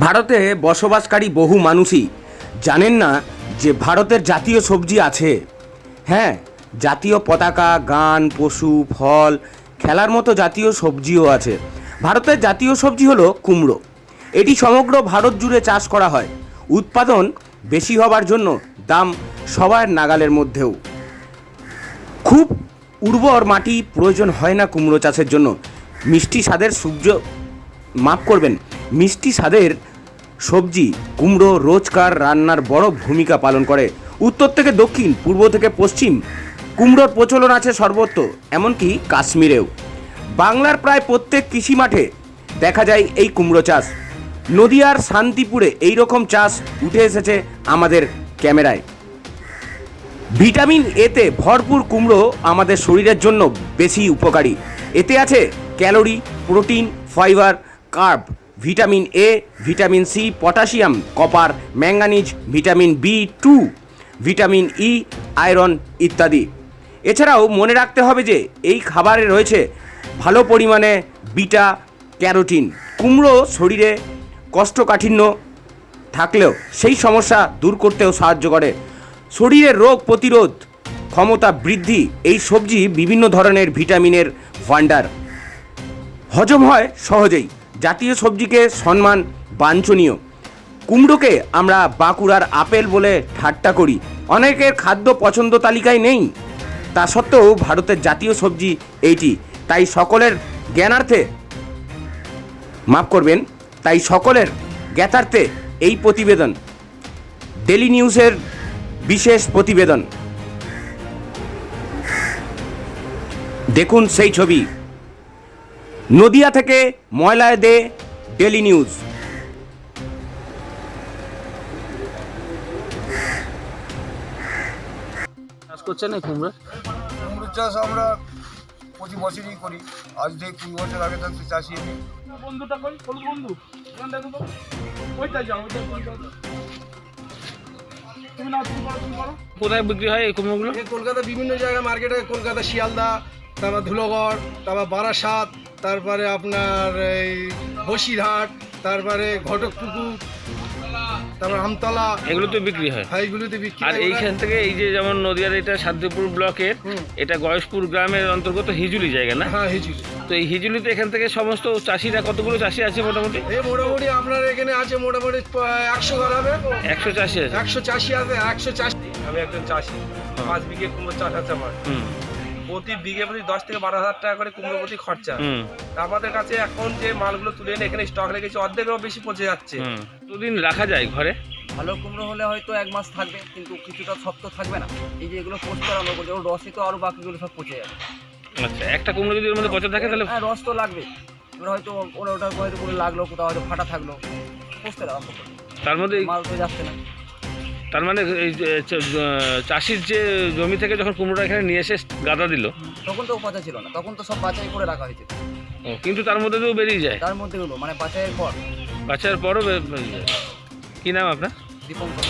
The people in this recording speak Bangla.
ভারতে বসবাসকারী বহু মানুষই জানেন না যে ভারতের জাতীয় সবজি আছে। হ্যাঁ, জাতীয় পতাকা, গান, পশু, ফল, খেলার মতো জাতীয় সবজিও আছে। ভারতের জাতীয় সবজি হলো কুমড়ো। এটি সমগ্র ভারত জুড়ে চাষ করা হয়। উৎপাদন বেশি হবার জন্য দাম সবার নাগালের মধ্যেও। খুব উর্বর মাটি প্রয়োজন হয় না কুমড়ো চাষের জন্য। মিষ্টি স্বাদের মিষ্টি স্বাদের সবজি কুমড়ো রোজকার রান্নার বড় ভূমিকা পালন করে। উত্তর থেকে দক্ষিণ, পূর্ব থেকে পশ্চিম কুমড়োর প্রচলন আছে সর্বত্র, এমনকি কাশ্মীরেও। বাংলার প্রায় প্রত্যেক কৃষি মাঠে দেখা যায় এই কুমড়ো চাষ। নদিয়ার শান্তিপুরে এই রকম চাষ উঠে এসেছে আমাদের ক্যামেরায়। ভিটামিন এতে ভরপুর কুমড়ো আমাদের শরীরের জন্য বেশি উপকারী। এতে আছে calorie, protein, fibre, carb, vitamin A, vitamin C, potassium, copper, manganese, vitamin B two, vitamin E, iron ইত্যাদি। এছাড়াও মনে রাখতে হবে যে এই খাবারে রয়েছে ভালো পরিমাণে বিটা ক্যারোটিন। কুমড়ো শরীরে কোষ্ঠকাঠিন্য থাকলেও সেই সমস্যা দূর করতেও সাহায্য করে। শরীরের রোগ প্রতিরোধ ক্ষমতা বৃদ্ধি। এই সবজি বিভিন্ন ধরনের ভিটামিনের ভান্ডার। হজম হয় সহজেই। জাতীয় সবজিকে সম্মান বাঞ্ছনীয়। কুমড়োকে আমরা বাঁকুড়ার আপেল বলে ঠাট্টা করি। অনেকের খাদ্য পছন্দ তালিকায় নেই, তা সত্ত্বেও ভারতের জাতীয় সবজি এইটি। তাই সকলের জ্ঞাতার্থে এই প্রতিবেদন, ডেলি নিউজের বিশেষ প্রতিবেদন। দেখুন সেই ছবি। নদিয়া থেকে ময়লায় দে, ডেলি নিউজ। চাষ করছেন এই কুমড়ো? কুমড়ো চাষ আমরা প্রতি বছরই করি। আজ থেকে 20 বছর আগে থাকতে চাষি আমি। বন্ধুটা কই কোন বন্ধু এখান দেখো তো ওইটা যাও ওইটা তুমি না তুমি করো। কোথায় বিক্রি হয় এই কুমড়োগুলো? কলকাতা বিভিন্ন জায়গায় মার্কেটে, কলকাতা শিয়ালদা, তারপর ধুলোগড়, তারপর বারাসাত, তারপরে আপনার এই বসিরহাট, তারপরে ঘটকপুকুর, তারপর আমতলা, এগুলো তো বিক্রি হয়। এইগুলোতে বিক্রি আর হয়। এইখান থেকে এই যে যেমন নদিয়ার এটা শান্তিপুর ব্লকের, এটা গয়েশপুর গ্রামের অন্তর্গত হিজুলি জায়গা না? হ্যাঁ, হিজুলি। তো এই হিজুলিতে এখান থেকে সমস্ত চাষিরা, কতগুলো চাষি আছে মোটামুটি? এই মোটামুটি আপনার এখানে আছে মোটামুটি 100 ঘর হবে। 100 চাষি আছে। 100 চাষি আছে, 100 চাষি। আমি একজন চাষি। 5 বিঘে কুমড়ো চাষ আছে আমার। প্রতি বিঘে প্রতি 10 থেকে 12,000 টাকা করে কুমড়ো প্রতি খরচা। আমাদের কাছে এখন যে মালগুলো তুলে এনে এখানে স্টক রেখেছি, অর্ধেকেরও বেশি পচে যাচ্ছে। দুদিন রাখা যায় ঘরে? ভালো কুমড়ো হলে হয়তো 1 মাস থাকবে, কিন্তু কিছুটা শক্ত থাকবে না। এই যে এগুলো পচতে আরম্ভ করছে, ওর রসে তো আরও বাকিগুলো সব পচে যাবে। আচ্ছা, একটা কুমড়ো যদি এর মধ্যে পচা থাকে তাহলে? হ্যাঁ, রস তো লাগবে। এবার হয়তো ওটা হয়তো করে লাগলো, কোথাও হয়তো ফাটা থাকলো, পচতে আরম্ভ করবে। তার মধ্যে মাল তো যাচ্ছে না। তার মানে এই চাষির যে জমি থেকে যখন কুমড়োটা এখানে নিয়ে এসে গাদা দিল, তখন তো পচা ছিল না, তখন তো সব বাছাই করে রাখা হয়েছে। কিন্তু তার মধ্যে তো বেরিয়ে যায়। তার মধ্যে হলো মানে বাছাইয়ের পর। বাচ্চার পরও বেরিয়ে যায়। কী নাম আপনার? দীপঙ্কর।